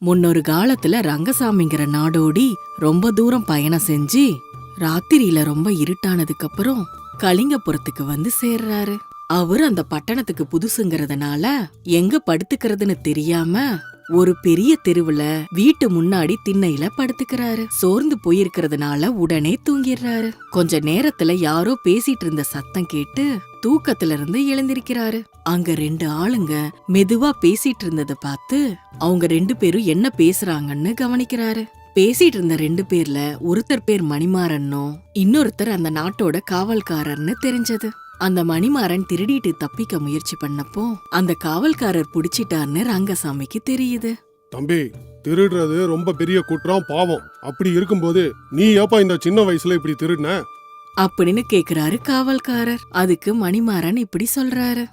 முன்னொரு காலத்துல ரங்கசாமிங்கிற நாடோடி ரொம்ப தூரம் பயணம் செஞ்சு ராத்திரியில ரொம்ப இருட்டானதுக்கு அப்புறம் கலிங்கபுரத்துக்கு வந்து சேர்றாரு. அவரு அந்த பட்டணத்துக்கு புதுசுங்கிறதுனால எங்க படுத்துக்கிறதுன்னு தெரியாம ஒரு பெரிய தெருவுல வீட்டு முன்னாடி திண்ணையில படுத்துக்கிறாரு. சோர்ந்து போயிருக்கிறதுனால உடனே தூங்கிடுறாரு. கொஞ்ச நேரத்துல யாரோ பேசிட்டு இருந்த சத்தம் கேட்டு தூக்கத்துல இருந்து எழுந்திருக்கிறாரு. அங்க 2 ஆளுங்க மெதுவா பேசிட்டு இருந்தத பார்த்து அவங்க 2 பேரும் என்ன பேசுறாங்கன்னு கவனிக்கிறாரு. பேசிட்டு இருந்த 2 பேர்ல ஒருத்தர் பேர் மணிமாறன்னும் இன்னொருத்தர் அந்த நாட்டோட காவல்காரர்னு தெரிஞ்சது. அந்த மணிமாறன் திருடிட்டு தப்பிக்க முயற்சி பண்ணப்போ அந்த காவல்காரர் புடிச்சிட்டார்னு ரங்கசாமிக்கு தெரியுது. தம்பி, திருடுறது ரொம்ப பெரிய குற்றம், பாவம். அப்படி இருக்கும்போது நீ ஏப்பா இந்த சின்ன வயசுல இப்படி திருடுன அப்படின்னு கேக்குறாரு காவல்காரர். அதுக்கு மணிமாறன் இப்படி சொல்றாரு.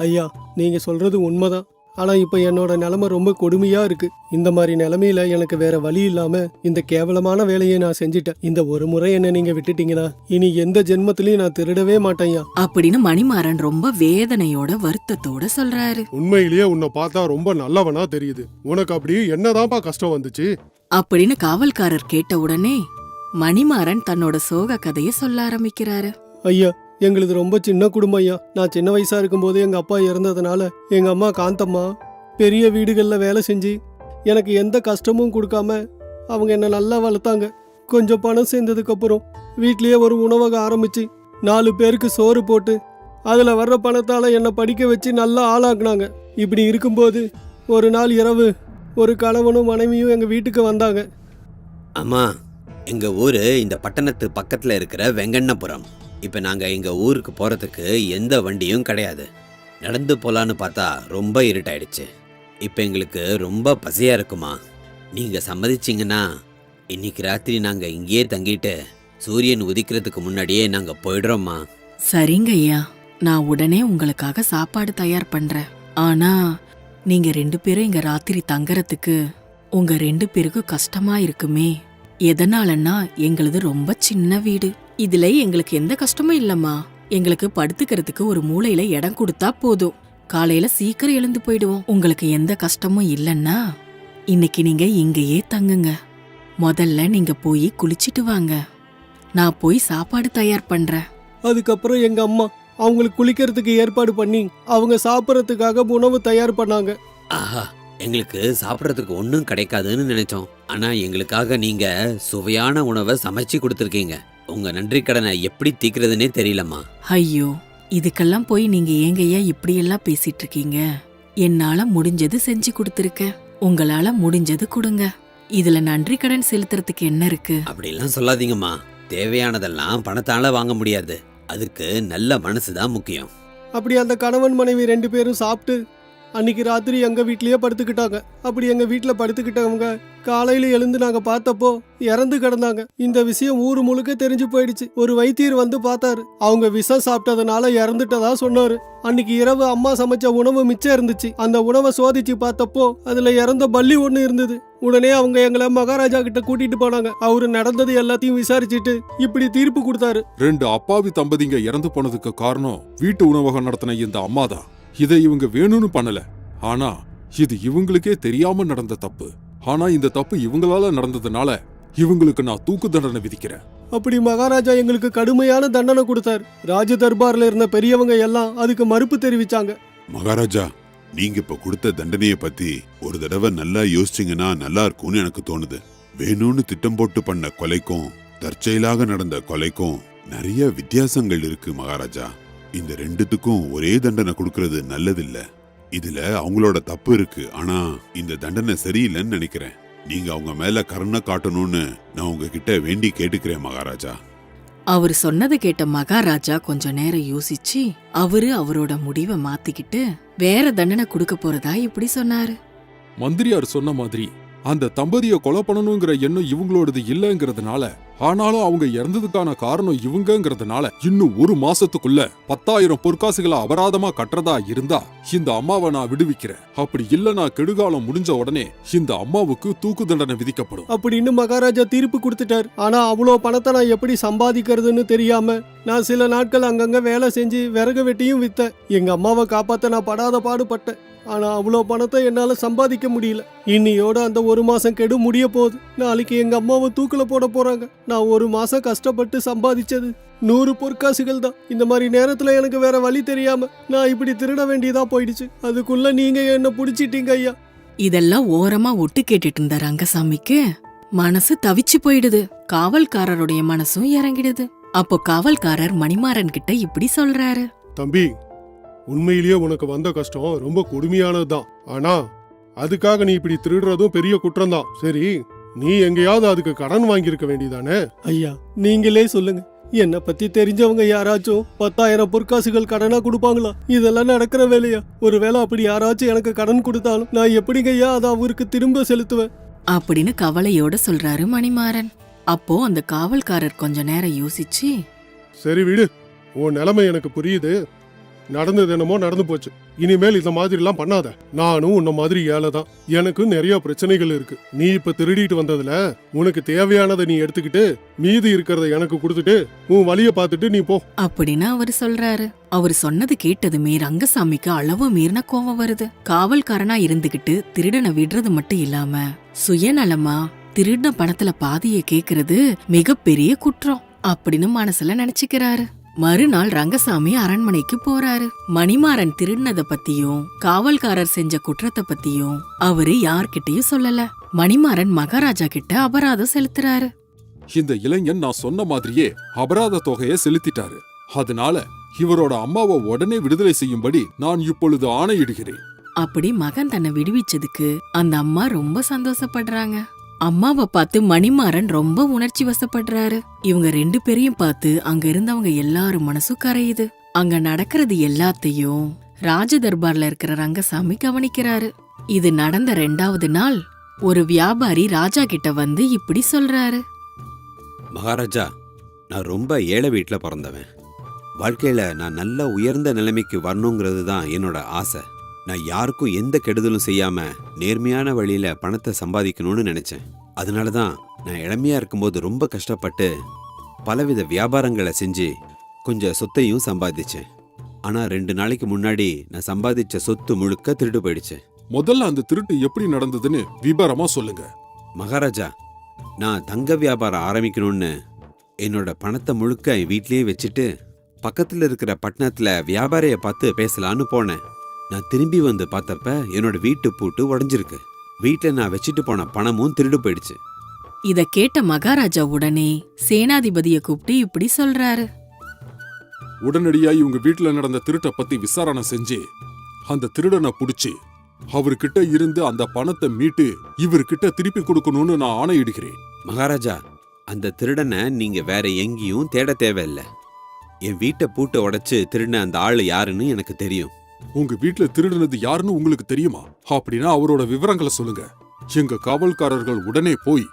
ஐயா, நீங்க சொல்றது உண்மைதான். ஆனா இப்ப என்னோட நிலைமை ரொம்ப கொடுமையா இருக்கு. இந்த மாதிரி நிலைமையில எனக்கு வேற வழி இல்லாம இந்த கேவலமான வேலையை நான் செஞ்சிட்டேன். இந்த ஒரு முறை என்ன நீங்க விட்டுட்டீங்கன்னா இனி எந்த ஜென்மத்திலயும் நான் திருடவே மாட்டேன்யா அப்படின்னு மணிமாறன் ரொம்ப வேதனையோட வருத்தத்தோட சொல்றாரு. உண்மையிலேயே உன்னை பார்த்தா ரொம்ப நல்லவனா தெரியுது. உனக்கு அப்படி என்னதான்ப்பா கஷ்டம் வந்துச்சு அப்படின்னு காவல்காரர் கேட்ட உடனே மணிமாறன் தன்னோட சோக கதைய சொல்ல ஆரம்பிக்கிறாரு. ஐயா, எங்களுது ரொம்ப சின்ன குடும்பம் ஐயா. நான் சின்ன வயசா இருக்கும்போது எங்க அப்பா இறந்ததுனால எங்க அம்மா காந்தம்மா பெரிய வீடுகள்ல வேலை செஞ்சு எனக்கு எந்த கஷ்டமும் கொடுக்காம அவங்க என்ன நல்லா வளர்த்தாங்க. கொஞ்சம் பணம் சேர்ந்ததுக்கு அப்புறம் வீட்லயே ஒரு உணவகம் ஆரம்பிச்சு 4 பேருக்கு சோறு போட்டு அதுல வர்ற பணத்தால என்னை படிக்க வச்சு நல்லா ஆளாக்குனாங்க. இப்படி இருக்கும்போது ஒரு நாள் இரவு ஒரு கணவனும் மனைவியும் எங்க வீட்டுக்கு வந்தாங்க. அம்மா, எங்க ஊரு இந்த பட்டணத்து பக்கத்துல இருக்கிற வெங்கண்ணபுரம். இப்ப நாங்க எங்க ஊருக்கு போறதுக்கு எந்த வண்டியும் கிடையாது. நடந்து போலான்னு பார்த்தா ரொம்ப இருட்டாயிடுச்சு. இப்ப எங்களுக்கு ரொம்ப பசியா இருக்குமா. நீங்க சம்மதிச்சிங்கன்னா இன்னைக்கு ராத்திரி நாங்க இங்கேயே தங்கிட்டு சூரியன் உதிக்கிறதுக்கு முன்னாடியே நாங்க போயிடுறோம்மா. சரிங்க ஐயா, நான் உடனே உங்களுக்காக சாப்பாடு தயார் பண்றேன். ஆனா நீங்க 2 பேரும் இங்க ராத்திரி தங்கறதுக்கு உங்க 2 பேருக்கும் கஷ்டமா இருக்குமே. எதனாலன்னா எங்களுது ரொம்ப சின்ன வீடு. இதுல எங்களுக்கு எந்த கஷ்டமும் இல்லம்மா. எங்களுக்கு படுத்துக்கிறதுக்கு ஒரு மூலையில இடம் கொடுத்தா போதும். காலையில சீக்கிரம் எழுந்து போயிடுவோம். உங்களுக்கு எந்த கஷ்டமும் இல்லன்னா இன்னைக்கு நீங்க இங்கேயே தங்குங்க. முதல்ல நீங்க போய் குளிச்சிட்டு வாங்க. நான் போய் சாப்பாடு தயார் பண்றேன். அதுக்கப்புறம் எங்க அம்மா அவங்களுக்கு குளிக்கிறதுக்கு ஏற்பாடு பண்ணி அவங்க சாப்பிட்றதுக்காக உணவு தயார் பண்ணாங்க. ஆஹா, எங்களுக்கு சாப்பிட்றதுக்கு ஒன்றும் கிடைக்காதுன்னு நினைச்சோம். ஆனா எங்களுக்காக நீங்க சுவையான உணவை சமைச்சு கொடுத்துருக்கீங்க. உங்க நன்றி கடனை எப்படி தீக்கிறதுனே தெரியலம்மா. ஐயோ, இதுக்கெல்லாம் போய் நீங்க ஏங்கய்யா இப்படியெல்லாம் பேசிட்டு இருக்கீங்க? என்னால முடிஞ்சது செஞ்சு கொடுத்துருக்கேன். உங்களால முடிஞ்சது கொடுங்க. இதுல நன்றி கடன் செலுத்துறதுக்கு என்ன இருக்கு? அப்படிலாம் சொல்லாதீங்கம்மா. தேவையானதெல்லாம் பணத்தால வாங்க முடியாது. அதுக்கு நல்ல மனசுதான் முக்கியம். அப்படி அந்த கணவன் மனைவி 2 பேரும் சாப்பிட்டு அன்னைக்கு ராத்திரி எங்க வீட்லயே படுத்துக்கிட்டாங்க. அப்படி எங்க வீட்டுல படுத்துக்கிட்டவங்க காலையில எழுந்து நாங்க பார்த்தப்போ இறந்து கிடந்தாங்க. இந்த விஷயம் ஊரு முழுக்க தெரிஞ்சு போயிடுச்சு. ஒரு வைத்தியர் வந்து பார்த்தாரு. அவங்க விஷம் சாப்பிட்டதுனால இறந்துட்டதா சொன்னாரு. அன்னைக்கு இரவு அம்மா சமைச்ச உணவு மிச்சம் இருந்துச்சு. அந்த உணவை சோதிச்சு பார்த்தப்போ அதுல இறந்த பல்லி ஒண்ணு இருந்தது. உடனே அவங்க எங்களை மகாராஜா கிட்ட கூட்டிட்டு போனாங்க. அவரு நடந்தது எல்லாத்தையும் விசாரிச்சுட்டு இப்படி தீர்ப்பு கொடுத்தாரு. 2 அப்பாவி தம்பதிங்க இறந்து போனதுக்கு காரணம் வீட்டு உணவகம் நடத்தின இந்த அம்மா தான். இதை இவங்க வேணும்னு பண்ணல. ஆனா இது இவங்களுக்கே தெரியாம நடந்த தப்பு. ஆனா இந்த தப்பு இவங்களால நடந்ததுனால இவங்களுக்கு நான் தூக்கு தண்டனை விதிக்கிறேன். அப்படி மகாராஜா எங்களுக்கு கடுமையான தண்டனை கொடுத்தார். ராஜ தர்பார்ல இருந்த பெரியவங்க எல்லாம் அதுக்கு மறுப்பு தெரிவிச்சாங்க. மகாராஜா, நீங்க இப்ப கொடுத்த தண்டனைய பத்தி ஒரு தடவை நல்லா யோசிச்சீங்கன்னா நல்லா இருக்கும்னு எனக்கு தோணுது. வேணும்னு திட்டம் போட்டு பண்ண கொலைக்கும் தற்செயலாக நடந்த கொலைக்கும் நிறைய வித்தியாசங்கள் இருக்கு மகாராஜா. இந்த 2த்துக்கும் ஒரே தண்டனை கொடுக்கறது நல்லதில்ல. இதுல அவங்களோட தப்பு இருக்கு. ஆனா இந்த தண்டனை சரியில்லைன்னு நினைக்கிறேன். நீங்க அவங்க மேல கருணை காட்டணும்னு நான் உங்ககிட்ட வேண்டி கேட்டுக்கிறேன் மகாராஜா. அவரு சொன்னதை கேட்ட மகாராஜா கொஞ்ச நேரம் யோசிச்சு அவரோட முடிவை மாத்திக்கிட்டு வேற தண்டனை கொடுக்க போறதா இப்படி சொன்னாரு. மந்திரியார் சொன்ன மாதிரி அந்த தம்பதிய கொலை பண்ணணுங்கிற எண்ணம் இவங்களோடது இல்லங்கிறதுனால, ஆனாலும் அவங்க இறந்ததுக்கான காரணம் இவங்கிறதுனால இன்னும் 1 மாசத்துக்குள்ள 10,000 பொற்காசுகளை அபராதமா கட்டுறதா இருந்தா இந்த அம்மாவை நான் விடுவிக்கிறேன். அப்படி இல்லனா கெடுகாலம் முடிஞ்ச உடனே இந்த அம்மாவுக்கு தூக்கு தண்டனை விதிக்கப்படும் அப்படின்னு மகாராஜா தீர்ப்பு கொடுத்துட்டார். ஆனா அவ்வளோ பணத்தை நான் எப்படி சம்பாதிக்கிறதுன்னு தெரியாம நான் சில நாட்கள் அங்கங்க வேலை செஞ்சு விறகு வெட்டியும் வித்தேன். எங்க அம்மாவை காப்பாத்த நான் படாத பாடுபட்டேன். ஆனா அவ்வளோ பணத்தை என்னால சம்பாதிக்க முடியல. இன்னியோட அந்த ஒரு மாசம் கெடு முடிய போகுது. நாளைக்கு எங்க அம்மாவை தூக்குல போட போறாங்க. நான் ஒரு மாசம் கஷ்டப்பட்டு சம்பாதிச்சது 100 பொற்காசுகள் தான். இந்த மாதிரி நேரத்துல எனக்கு வேற வழி தெரியாம நான் இப்படி திருட வேண்டியதா போயிடுச்சு. அதுக்குள்ள நீங்க என்ன புடிச்சிட்டீங்க ஐயா. இதெல்லாம் ஓரமா ஒட்டு கேட்டுட்டு இருந்த ரங்கசாமிக்கு மனசு தவிச்சு போயிடுது. காவல்காரருடைய மனசும் இறங்கிடுது. அப்போ காவல்காரர் மணிமாறன் கிட்ட இப்படி சொல்றாரு. தம்பி, உண்மையிலேயே உனக்கு வந்த கஷ்டம் ரொம்ப கொடுமையானதுதான். ஆனா அதுக்காக நீ இப்படி திருடுறதும் பெரிய குற்றம்தான். சரி, நீ எங்கேயாவது அதுக்கு கடன் வாங்கியிருக்க வேண்டியதானே? ஐயா நீங்களே சொல்லுங்க, என்னை பத்தி தெரிஞ்சவங்க யாராச்சும் 10,000 பொற்காசுகள் கடனா கொடுப்பாங்களா? இதெல்லாம் நடக்கிற வேலையா? ஒருவேளை அப்படி யாராச்சும் எனக்கு கடன் கொடுத்தாலும் நான் எப்படிங்க ஐயா அதை அவருக்கு திரும்ப செலுத்துவேன்? அப்படின்னு கவலையோட சொல்றாரு மணிமாறன். அப்போ அந்த காவல்காரர் கொஞ்ச நேரம் யோசிச்சு, சரி விடு, உன் நிலைமை எனக்கு புரியுது. நடந்தது என்னமோ நடந்து போச்சு. இனிமேல் இந்த மாதிரி எல்லாம் பண்ணாத. நானும் உன்ன மாதிரி ஏழை தான். எனக்கு நிறைய பிரச்சனைகள் இருக்கு. நீ இப்ப திருடிட்டு வந்ததுல உனக்கு தேவையானதை நீ எடுத்துக்கிட்டு மீதி இருக்கிறத எனக்கு கொடுத்துட்டு உன் வழிய பார்த்துட்டு நீ போ அப்படின்னு அவரு சொல்றாரு. அவரு சொன்னது கேட்டதுமே ரங்கசாமிக்கு அளவு மீறின கோவம் வருது. காவல்காரனா இருந்துகிட்டு திருடனை விடுறது மட்டும் இல்லாம சுயநலமா திருடின பணத்துல பாதியை கேக்குறது மிகப்பெரிய குற்றம் அப்படின்னு மனசுல நினைச்சுக்கிறாரு. மறுநாள் ரங்கசாமி அரண்மனைக்கு போறாரு. மணிமாறன் திருடினத பத்தியும் காவல்காரர் செஞ்ச குற்றத்தை பத்தியும் அவரு யார்கிட்டயும் சொல்லல. மணிமாறன் மகாராஜா கிட்ட அபராதம் செலுத்துறாரு. இந்த இளைஞன் நான் சொன்ன மாதிரியே அபராத தொகையை செலுத்திட்டாரு. அதனால இவரோட அம்மாவை உடனே விடுதலை செய்யும்படி நான் இப்பொழுது ஆணையிடுகிறேன். அப்படி மகன் தன்னை விடுவிச்சதுக்கு அந்த அம்மா ரொம்ப சந்தோஷப்படுறாங்க. அம்மாவை பார்த்து மணிமாறன் ரொம்ப உணர்ச்சி வசப்படுறாரு. இவங்க 2 பேரையும் பார்த்து அங்க இருந்தவங்க எல்லாரும் மனசும் கரையுது. அங்க நடக்கிறது எல்லாத்தையும் ராஜ தர்பார்ல இருக்கிற ரங்கசாமி கவனிக்கிறாரு. இது நடந்த 2வது நாள் ஒரு வியாபாரி ராஜா கிட்ட வந்து இப்படி சொல்றாரு. மகாராஜா, நான் ரொம்ப ஏழை வீட்டுல பிறந்தவன். வாழ்க்கையில நான் நல்ல உயர்ந்த நிலைமைக்கு வரணுங்கிறது தான் என்னோட ஆசை. நான் யாருக்கும் எந்த கெடுதலும் செய்யாம நேர்மையான வழியில பணத்தை சம்பாதிக்கணும்னு நினைச்சேன். அதனாலதான் நான் இளமையா இருக்கும்போது ரொம்ப கஷ்டப்பட்டு பலவித வியாபாரங்களை செஞ்சு கொஞ்சம் சொத்தையும் சம்பாதிச்சேன். ஆனா 2 நாளைக்கு முன்னாடி நான் சம்பாதிச்ச சொத்து முழுக்க திருடு போயிடுச்சு. முதல்ல அந்த திருட்டு எப்படி நடந்ததுன்னு விபரமா சொல்லுங்க. மகாராஜா, நான் தங்க வியாபாரம் ஆரம்பிக்கணும்னு என்னோட பணத்தை முழுக்க என் வீட்லயே வச்சுட்டு பக்கத்துல இருக்கிற பட்டணத்துல வியாபாரிய பார்த்து பேசலான்னு போனேன். நான் திரும்பி வந்து பார்த்தப்ப என்னோட வீட்டு பூட்டு உடைஞ்சிருக்கு. வீட்டில் நான் வச்சுட்டு போன பணமும் திருடு போயிடுச்சு. இத கேட்ட மகாராஜா உடனே சேனாதிபதிய கூப்பிட்டு இப்படி சொல்றாரு. உடனடியா இவங்க வீட்டுல நடந்த திருட்டை பத்தி விசாரணை செஞ்சு அந்த திருடனை புடிச்சு அவர்கிட்ட இருந்து அந்த பணத்தை மீட்டு இவர்கிட்ட திருப்பி கொடுக்கணும்னு நான் ஆணையிடுகிறேன். மகாராஜா, அந்த திருடனை நீங்க வேற எங்கேயும் தேட தேவையில்லை. என் வீட்டை பூட்டை உடைச்சு திருடின அந்த ஆளு யாருன்னு எனக்கு தெரியும். உங்க வீட்டுல திருடுனது யாருன்னு உங்களுக்கு தெரியுமா? அப்படின்னா அவரோட விவரங்களை சொல்லுங்க. எங்க காவல்காரர்கள் உடனே போய்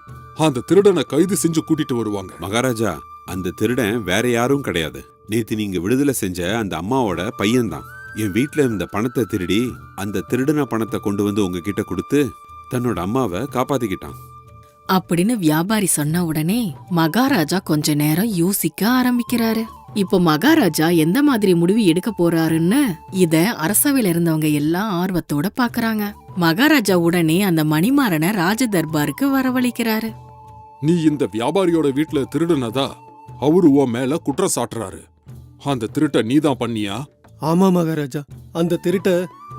அந்த திருடனை கைது செஞ்சு கூட்டிட்டு வருவாங்க. மகாராஜா, அந்த திருடன் வேற யாரும் கிடையாது. நேத்து நீங்க விடுதலை செஞ்ச அந்த அம்மாவோட பையன்தான். என் வீட்டுல இருந்த பணத்தை திருடி அந்த திருடன பணத்தை கொண்டு வந்து உங்ககிட்ட கொடுத்து தன்னோட அம்மாவை காப்பாத்திக்கிட்டான் அப்படின்னு வியாபாரி சொன்ன உடனே மகாராஜா கொஞ்ச நேரம் யோசிக்க ஆரம்பிக்கிறாரு. இப்போ மகாராஜா எந்த மாதிரி முடிவு எடுக்க போறாருன்னு இத அரசவையில இருந்தவங்க எல்லாம் ஆர்வத்தோட பாக்குறாங்க. மகாராஜா உடனே அந்த மணிமாறனை ராஜ தர்பாருக்கு வரவழைக்கிறாரு. நீ இந்த வியாபாரியோட வீட்டுல திருடுனதா அவரு உன் மேல குற்றம் சாட்டுறாரு. அந்த திருட்ட நீதான் பண்ணியா? ஆமா மகாராஜா, அந்த திருட்ட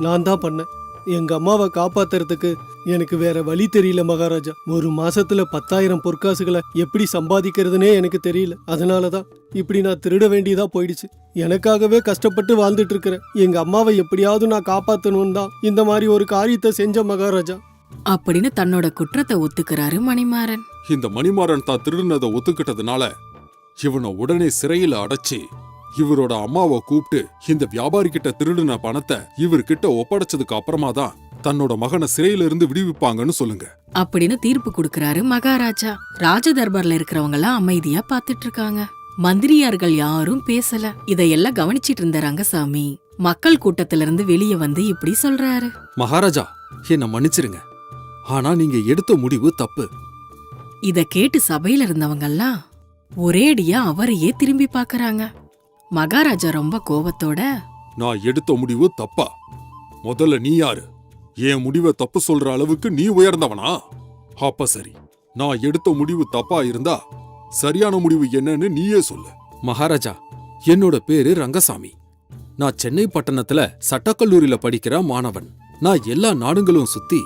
நான் தான் பண்ணேன். எங்க அம்மாவை காப்பாத்துறதுக்கு எனக்கு வேற வழி தெரியல மகாராஜா. ஒரு மாசத்துல 10,000 பொற்காசுகளை எப்படி சம்பாதிக்கிறதுனே எனக்கு தெரியல. அதனாலதான் இப்படி நான் திருட வேண்டியதா போயிடுச்சு. எனக்காகவே கஷ்டப்பட்டு வாழ்ந்துட்டு இருக்கிறேன். எங்க அம்மாவை எப்படியாவது நான் காப்பாத்தணும் தான் இந்த மாதிரி ஒரு காரியத்தை செஞ்ச மகாராஜா அப்படின்னு தன்னோட குற்றத்தை ஒத்துக்கிறாரு மணிமாறன். இந்த மணிமாறன் தான் திருடுனதை ஒத்துக்கிட்டதுனால இவனை உடனே சிறையில அடைச்சி இவரோட அம்மாவை கூப்பிட்டு இந்த வியாபாரி கிட்ட திருடின பணத்தை இவர்கிட்ட ஒப்படைச்சதுக்கு அப்புறமா தான் தன்னோட மகனை சிறையில இருந்து விடுவிப்பாங்கன்னு சொல்லுங்க அப்படின்னு தீர்ப்பு கொடுக்கறாரு மகாராஜா. ராஜ தர்பார்ல இருக்கிறவங்க எல்லாம் அமைதியா பாத்துட்டு இருக்காங்க. மந்திரியார்கள் யாரும் பேசல. இதையெல்லாம் கவனிச்சிட்டு இருந்த ரங்கசாமி மக்கள் கூட்டத்தில இருந்து வெளியே வந்து இப்படி சொல்றாரு. மகாராஜா, என்ன மன்னிச்சிருங்க. ஆனா நீங்க எடுத்த முடிவு தப்பு. இத கேட்டு சபையில இருந்தவங்க எல்லாம் ஒரேடியா அவரையே திரும்பி பாக்குறாங்க. மகாராஜா ரொம்ப கோவத்தோட, நான் எடுத்த முடிவு தப்பா? முதல்ல நீ யாரு? என் முடிவை தப்பு சொல்ற அளவுக்கு நீ உயர்ந்தவனா? அப்ப சரி, நான் எடுத்த முடிவு தப்பா இருந்தா சரியான முடிவு என்னன்னு நீயே சொல்லு. மகாராஜா, என்னோட பேரு ரங்கசாமி. நான் சென்னை பட்டணத்துல சட்டக்கல்லூரியில படிக்கிற மாணவன். நான் எல்லா நாடுகளும் சுத்தி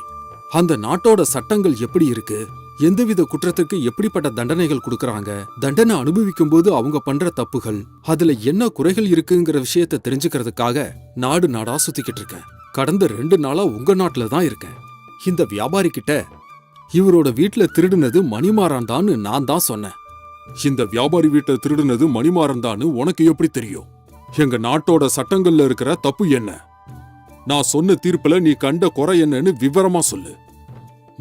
அந்த நாட்டோட சட்டங்கள் எப்படி இருக்கு, எந்தவித குற்றத்துக்கு எப்படிப்பட்ட தண்டனைகள் கொடுக்கறாங்க, தண்டனை அனுபவிக்கும் போது அவங்க பண்ற தப்புகள், அதுல என்ன குறைகள் இருக்குங்கிற விஷயத்த தெரிஞ்சுக்கிறதுக்காக நாடு நாடா சுத்திக்கிட்டு இருக்கேன். கடந்த 2 நாளா உங்க நாட்டுல தான் இருக்கேன். இந்த வியாபாரி கிட்ட இவரோட வீட்டுல திருடுனது மணிமாறன் தான் நான் தான் சொன்னேன். இந்த வியாபாரி வீட்டை திருடுனது மணிமாறன் தான்னு உனக்கு எப்படி தெரியும்? எங்க நாட்டோட சட்டங்கள்ல இருக்கிற தப்பு என்ன? நான் சொன்ன தீர்ப்புல நீ கண்ட குறை என்னன்னு விவரமா சொல்லு.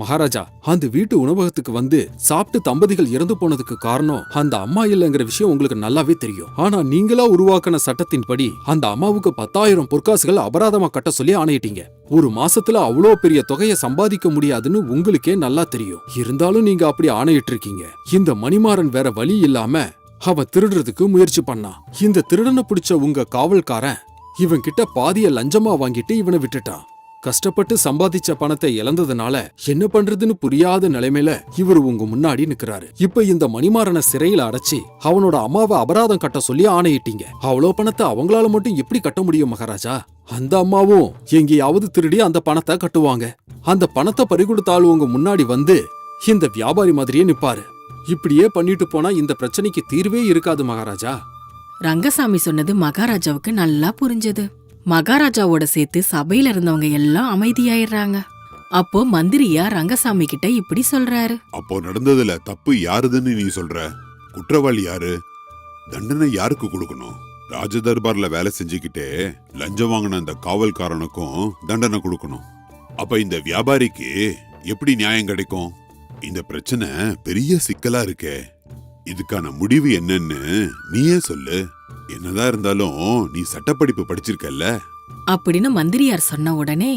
மகாராஜா, அந்த வீட்டு உணவகத்துக்கு வந்து சாப்பிட்டு தம்பதிகள் இறந்து போனதுக்கு காரணம் அந்த அம்மா இல்லைங்கிற விஷயம் உங்களுக்கு நல்லாவே தெரியும். ஆனா நீங்களா உருவாக்கின சட்டத்தின்படி அந்த அம்மாவுக்கு 10,000 பொற்காசுகள் அபராதமா கட்ட சொல்லி ஆணையிட்டீங்க. ஒரு மாசத்துல அவ்வளோ பெரிய தொகையை சம்பாதிக்க முடியாதுன்னு உங்களுக்கே நல்லா தெரியும். இருந்தாலும் நீங்க அப்படி ஆணையிட்டு இருக்கீங்க. இந்த மணிமாறன் வேற வழி இல்லாம அவன் திருடுறதுக்கு முயற்சி பண்ணான். இந்த திருடனை பிடிச்ச உங்க காவல்காரன் இவன் கிட்ட பாதிய லஞ்சமா வாங்கிட்டு இவனை விட்டுட்டான். கஷ்டப்பட்டு சம்பாதிச்ச பணத்தை இழந்ததுனால என்ன பண்றதுன்னு புரியாத நிலைமையில இவரு உங்க முன்னாடி நிக்கிறாரு. இப்ப இந்த மணிமாறனை சிறையில அடைச்சி அவனோட அம்மாவை அபராதம் கட்ட சொல்லி ஆணையிட்டீங்க. அவ்வளோ பணத்தை அவங்களால மட்டும் எப்படி கட்ட முடியும் மகாராஜா? அந்த அம்மாவும் எங்கேயாவது திருடி அந்த பணத்தை கட்டுவாங்க. அந்த பணத்தை பறிகொடுத்தாலும் உங்க முன்னாடி வந்து இந்த வியாபாரி மாதிரியே நிப்பாரு. இப்படியே பண்ணிட்டு போனா இந்த பிரச்சனைக்கு தீர்வே இருக்காது மகாராஜா. ரங்கசாமி சொன்னது மகாராஜாவுக்கு நல்லா புரிஞ்சது. மகாராஜாவோட சேர்த்து சபையில இருந்தவங்க எல்லாம் அமைதியாயிடுறாங்க. அப்போ மந்திரியா ரங்கசாமி கிட்ட இப்படி சொல்றாரு. அப்போ நடந்ததுல தப்பு யாருதுன்னு நீ சொல்ற? குற்றவாளி யாரு? தண்டனை யாருக்கு கொடுக்கணும்? ராஜ தர்பார்ல வேலை செஞ்சுக்கிட்டே லஞ்சம் வாங்கின அந்த காவல்காரனுக்கும் தண்டனை கொடுக்கணும். அப்ப இந்த வியாபாரிக்கு எப்படி நியாயம் கிடைக்கும்? இந்த பிரச்சனை பெரிய சிக்கலா இருக்கே. இதுக்கான முடிவு என்னன்னு நீயே சொல்லு. என்னதான் இருந்தாலும் நீ சட்டப்படிப்பு படிச்சிருக்கல்ல. அப்படின்னு மந்திரியார் சொன்ன உடனே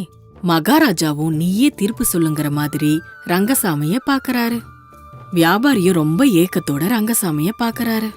மகாராஜாவும் நீயே தீர்ப்பு சொல்லுங்கிற மாதிரி ரங்கசாமிய பாக்கறாரு. வியாபாரியும் ரொம்ப ஏக்கத்தோட ரங்கசாமிய பாக்கறாரு.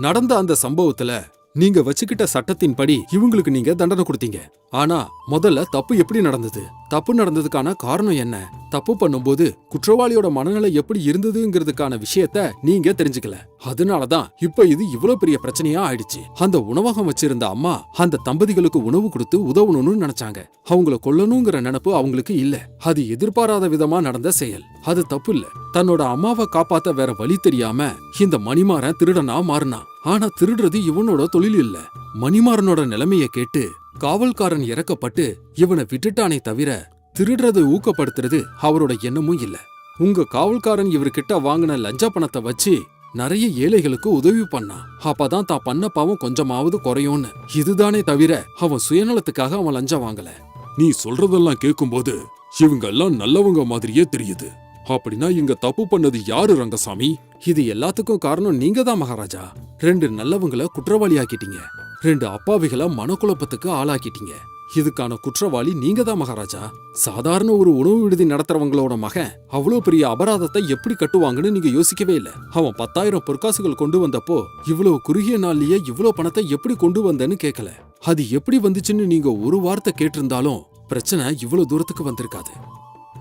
நடந்த அந்த சம்பவத்துல நீங்க வச்சுக்கிட்ட சட்டத்தின்படி இவங்களுக்கு நீங்க தண்டனை கொடுத்தீங்க. ஆனா முதல்ல தப்பு எப்படி நடந்தது, தப்பு நடந்ததுக்கான காரணம் என்ன, தப்பு பண்ணும்போது குற்றவாளியோட மனநிலை எப்படி இருந்ததுங்கிறதுக்கான விஷயத்த நீங்க தெரிஞ்சுக்கல. அதனாலதான் இப்ப இது இவ்வளவு பெரிய பிரச்சனையா ஆயிடுச்சு. அந்த உணவகம் வச்சிருந்த அம்மா அந்த தம்பதிகளுக்கு உணவு கொடுத்து உதவணும்னு நினைச்சாங்க. அவங்கள கொல்லணுங்கிற நினைப்பு அவங்களுக்கு இல்ல. அது எதிர்பாராத விதமா நடந்த செயல். அது தப்பு இல்ல. தன்னோட அம்மாவை காப்பாத்த வேற வழி தெரியாம இந்த மணிமாறன் திருடனா மாறினான். ஆனா திருடுறது இவனோட தொழில் இல்ல. மணிமாறனோட நிலைமைய கேட்டு காவல்காரன் இறக்கப்பட்டு இவனை விட்டுட்டானே தவிர திருடுறதை ஊக்கப்படுத்துறது அவரோட எண்ணமும் இல்ல. உங்க காவல்காரன் இவர்கிட்ட வாங்கின லஞ்ச பணத்தை வச்சு நிறைய ஏழைகளுக்கு உதவி பண்ணான். அப்பதான் தான் பண்ண பாவம் கொஞ்சமாவது குறையும்னு. இதுதானே தவிர அவன் சுயநலத்துக்காக அவன் லஞ்சம் வாங்கல. நீ சொல்றதெல்லாம் கேட்கும்போது இவங்க எல்லாம் நல்லவங்க மாதிரியே தெரியுது. அப்படின்னா இங்க தப்பு பண்ணது யாரு ரங்கசாமி? இது எல்லாத்துக்கும் காரணம் நீங்க தான் மகாராஜா. 2 நல்லவங்களை குற்றவாளி ஆக்கிட்டீங்க. 2 அப்பாவிகளை மனக்குழப்பத்துக்கு ஆளாக்கிட்டீங்க. இதுக்கான குற்றவாளி நீங்க தான் மகாராஜா. சாதாரண ஒரு உணவு விடுதி நடத்துறவங்களோட மகன் அவ்வளவு பெரிய அபராதத்தை எப்படி கட்டுவாங்கன்னு நீங்க யோசிக்கவே இல்ல. அவன் 10,000 பொற்காசுகள் கொண்டு வந்தப்போ இவ்வளவு குறுகிய நாள்லயே இவ்வளவு பணத்தை எப்படி கொண்டு வந்தேன்னு கேட்கல. அது எப்படி வந்துச்சுன்னு நீங்க ஒரு வார்த்தை கேட்டிருந்தாலும் பிரச்சனை இவ்வளவு தூரத்துக்கு வந்திருக்காது.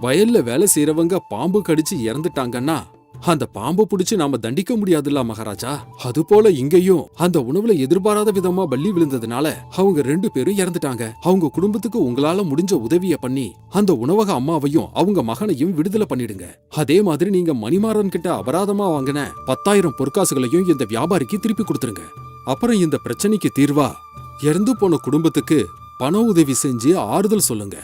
வயல்ல வேலை செய்யறவங்க பாம்பு கடிச்சு இறந்துட்டாங்கன்னா அந்த பாம்பு புடிச்சு நாம தண்டிக்க முடியாதுல்ல மகாராஜா. அது போல இங்கேயும் அந்த உணவுல எதிர்பாராத விதமா பள்ளி விழுந்ததுனால அவங்க 2 பேரும் இறந்துட்டாங்க. அவங்க குடும்பத்துக்கு உங்களால முடிஞ்ச உதவிய பண்ணி அந்த உணவக அம்மாவையும் அவங்க மகனையும் விடுதலை பண்ணிடுங்க. அதே மாதிரி நீங்க மணிமாறன் கிட்ட அபராதமா வாங்கின 10,000 பொற்காசுகளையும் இந்த வியாபாரிக்கு திருப்பி கொடுத்துருங்க. அப்புறம் இந்த பிரச்சனைக்கு தீர்வா இறந்து போன குடும்பத்துக்கு பண உதவி செஞ்சு ஆறுதல் சொல்லுங்க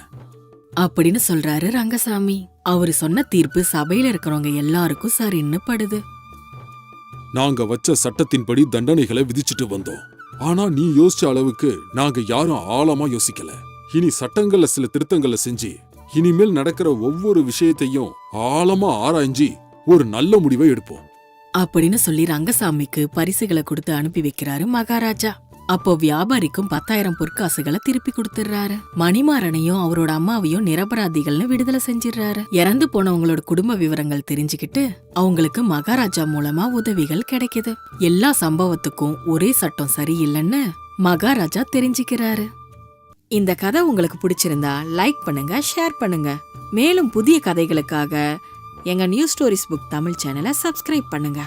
அப்படின்னு சொல்றாரு ரங்கசாமி. அவரு சொன்ன தீர்ப்பு சபையில இருக்கிறவங்க எல்லாருக்கும் சரின்னு படுது. நாங்க வச்ச சட்டத்தின்படி தண்டனைகளை விதிச்சுட்டு வந்தோம். ஆனா நீ யோசிச்ச அளவுக்கு நாங்க யாரும் ஆழமா யோசிக்கல. இனி சட்டங்கள்ல சில திருத்தங்களை செஞ்சு இனிமேல் நடக்கிற ஒவ்வொரு விஷயத்தையும் ஆழமா ஆராய்ஞ்சி ஒரு நல்ல முடிவை எடுப்போம் அப்படின்னு சொல்லி ரங்கசாமிக்கு பரிசுகளை கொடுத்து அனுப்பி வைக்கிறாரு மகாராஜா. அப்போ வியாபாரிக்கும் 10,000 பொற்காசுகளை திருப்பி கொடுத்துடுறாரு. மணிமாறனையும் அவரோட அம்மாவையும் நிரபராதிகள்னு விடுதலை செஞ்சிடுறாரு. இறந்து போனவங்களோட குடும்ப விவரங்கள் தெரிஞ்சுக்கிட்டு அவங்களுக்கு மகாராஜா மூலமா உதவிகள் கிடைக்குது. எல்லா சம்பவத்துக்கும் ஒரே சட்டம் சரியில்லைன்னு மகாராஜா தெரிஞ்சுக்கிறாரு. இந்த கதை உங்களுக்கு பிடிச்சிருந்தா லைக் பண்ணுங்க, ஷேர் பண்ணுங்க. மேலும் புதிய கதைகளுக்காக எங்க நியூ ஸ்டோரிஸ் புக் தமிழ் சேனலை சப்ஸ்கிரைப் பண்ணுங்க.